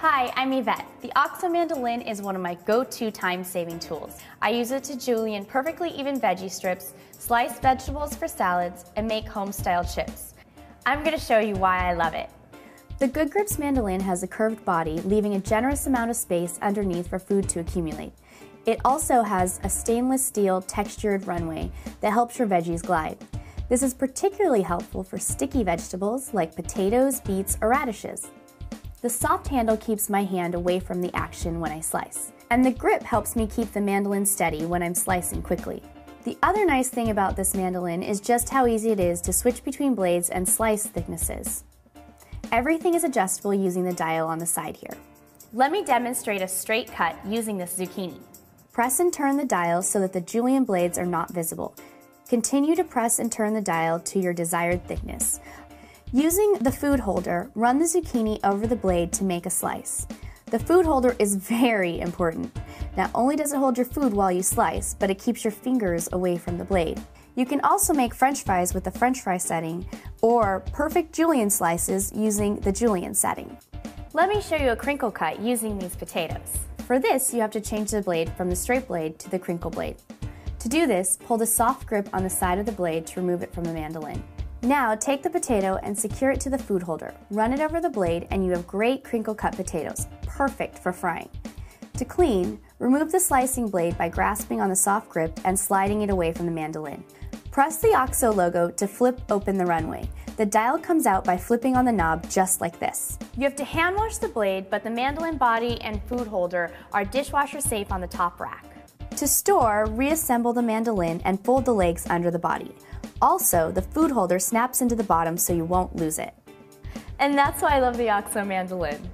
Hi, I'm Yvette. The OXO mandolin is one of my go-to time-saving tools. I use it to julienne perfectly even veggie strips, slice vegetables for salads, and make home-style chips. I'm going to show you why I love it. The Good Grips mandolin has a curved body, leaving a generous amount of space underneath for food to accumulate. It also has a stainless steel textured runway that helps your veggies glide. This is particularly helpful for sticky vegetables like potatoes, beets, or radishes. The soft handle keeps my hand away from the action when I slice, and the grip helps me keep the mandolin steady when I'm slicing quickly. The other nice thing about this mandolin is just how easy it is to switch between blades and slice thicknesses. Everything is adjustable using the dial on the side here. Let me demonstrate a straight cut using this zucchini. Press and turn the dial so that the julienne blades are not visible. Continue to press and turn the dial to your desired thickness. Using the food holder, run the zucchini over the blade to make a slice. The food holder is very important. Not only does it hold your food while you slice, but it keeps your fingers away from the blade. You can also make French fries with the French fry setting or perfect julienne slices using the julienne setting. Let me show you a crinkle cut using these potatoes. For this, you have to change the blade from the straight blade to the crinkle blade. To do this, pull the soft grip on the side of the blade to remove it from the mandolin. Now take the potato and secure it to the food holder. Run it over the blade and you have great crinkle cut potatoes, perfect for frying. To clean, remove the slicing blade by grasping on the soft grip and sliding it away from the mandolin. Press the OXO logo to flip open the runway. The dial comes out by flipping on the knob just like this. You have to hand wash the blade, but the mandolin body and food holder are dishwasher safe on the top rack. To store, reassemble the mandolin and fold the legs under the body. Also, the food holder snaps into the bottom so you won't lose it. And that's why I love the OXO mandolin.